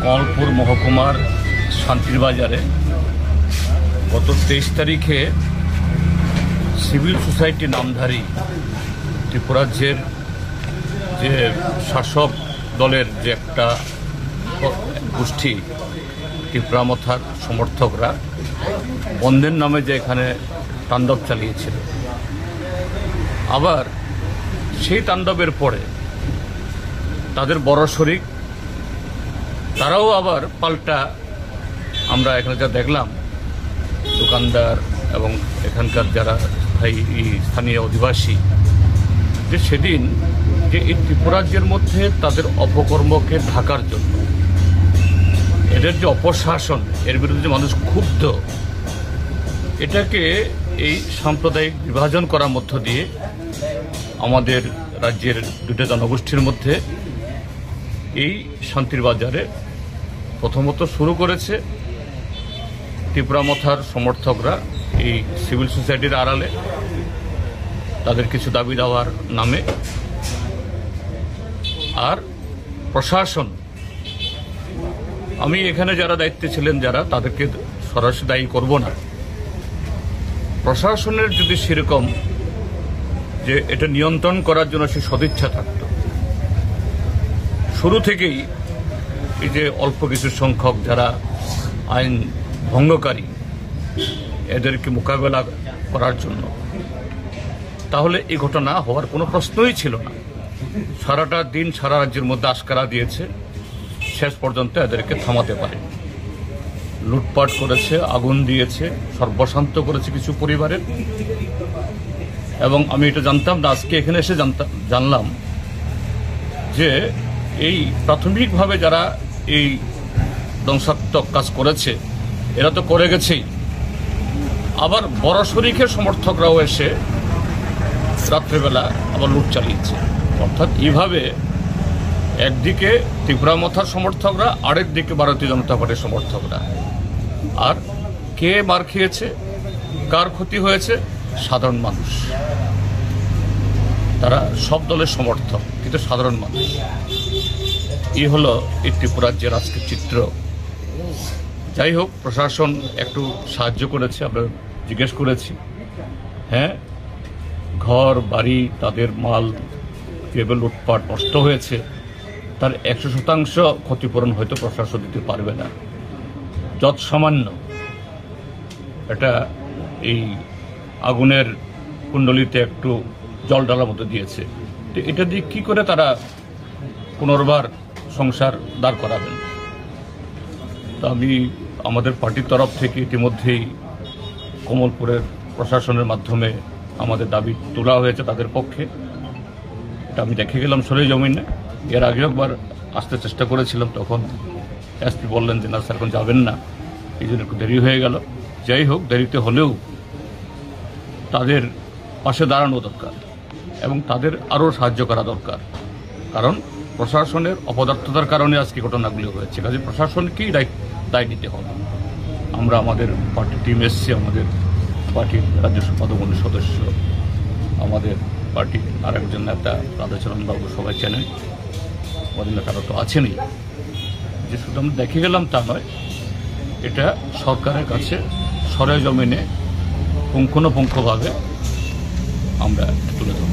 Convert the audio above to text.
কমলপুর মহকুমার শান্তির বাজারে গত 23 তারিখে সিভিল সোসাইটি নামধারী ত্রিপুরাজ্যের যে শাসক দলের যে একটা গোষ্ঠী ত্রিপুরা মথার সমর্থকরা বন্ধের নামে যে এখানে তাণ্ডব চালিয়েছিল, আবার সেই তাণ্ডবের পরে তাদের বড় শরিক তারাও আবার পাল্টা, আমরা এখানে যা দেখলাম দোকানদার এবং এখানকার যারা স্থানীয় অধিবাসী, যে সেদিন যে এই ত্রিপুরাজ্যের মধ্যে তাদের অপকর্মকে ঢাকার জন্য এদের যে অপশাসন, এর বিরুদ্ধে মানুষ ক্ষুব্ধ, এটাকে এই সাম্প্রদায়িক বিভাজন করার মধ্য দিয়ে আমাদের রাজ্যের দুটো জনগোষ্ঠীর মধ্যে এই শান্তির বাজারে প্রথমত শুরু করেছে ত্রিপুরা মথার সমর্থকরা এই সিভিল সোসাইটির আড়ালে তাদের কিছু দাবি দেওয়ার নামে। আর প্রশাসন, আমি এখানে যারা দায়িত্বে ছিলেন যারা, তাদেরকে সরাসরি দায়ী করব না। প্রশাসনের যদি সেরকম যে এটা নিয়ন্ত্রণ করার জন্য সে সদিচ্ছা থাকত, শুরু থেকেই এই যে অল্প কিছু সংখ্যক যারা আইন ভঙ্গকারী এদেরকে মোকাবেলা করার জন্য, তাহলে এই ঘটনা হওয়ার কোনো প্রশ্নই ছিল না। সারাটা দিন সারা রাজ্যের মধ্যে আশকারা দিয়েছে, শেষ পর্যন্ত এদেরকে থামাতে পারে। লুটপাট করেছে, আগুন দিয়েছে, সর্বশান্ত করেছে কিছু পরিবারের। এবং আমি এটা জানতাম না, আজকে এখানে এসে জানলাম যে এই প্রাথমিকভাবে যারা এই ধ্বংসাত্মক কাজ করেছে এরা তো করে গেছেই, আবার বড় শরিকের সমর্থকরাও এসে রাত্রেবেলা আবার লুট চালিয়েছে। অর্থাৎ এইভাবে একদিকে ত্রিপুরা মথার সমর্থকরা, আরেক দিকে ভারতীয় জনতা পার্টির সমর্থকরা। আর কে মার খেয়েছে, কার ক্ষতি হয়েছে? সাধারণ মানুষ। তারা সব দলের সমর্থক, কিন্তু সাধারণ মানুষ। এই হলো এই ত্রিপুরাজ্যের আজকের চিত্র। যাই হোক, প্রশাসন একটু সাহায্য করেছে, আমরা জিজ্ঞেস করেছি। হ্যাঁ, ঘর বাড়ি, তাদের মাল যেভাবে লুটপাট নষ্ট হয়েছে তার 100% ক্ষতিপূরণ হয়তো প্রশাসন দিতে পারবে না। যৎ সামান্য এটা এই আগুনের কুণ্ডলিতে একটু জল ঢালার মতো দিয়েছে, তো এটা দিয়ে কি করে তারা পুনর্বার সংসার দাঁড় করাবেন? তো আমি আমাদের পার্টির তরফ থেকে ইতিমধ্যেই কমলপুরের প্রশাসনের মাধ্যমে আমাদের দাবি তোলা হয়েছে তাদের পক্ষে। এটা আমি দেখে গেলাম সরেজমিনে। এর আগে একবার আসতে চেষ্টা করেছিলাম, তখন এসপি বললেন যে না স্যার, এখন যাবেন না, এই জন্য একটু দেরি হয়ে গেল। যাই হোক, দেরিতে হলেও তাদের পাশে দাঁড়ানো দরকার এবং তাদের আরও সাহায্য করা দরকার। কারণ প্রশাসনের অপদার্থতার কারণে আজকে ঘটনাগুলি হয়েছে, কাজে প্রশাসনকেই দায় নিতে হবে। আমরা আমাদের পার্টি টিম এসছে, আমাদের পার্টির রাজ্য সম্পাদক সদস্য, আমাদের পার্টির আরেকজন নেতা রাধাচরণবাবু, সবাই চেনেন, আমাদের নেতারা তো আছেনই। যে শুধু আমরা দেখে গেলাম তা নয়, এটা সরকারের কাছে সরেজমিনে পুঙ্খানুপুঙ্খভাবে আমরা তুলে ধরব।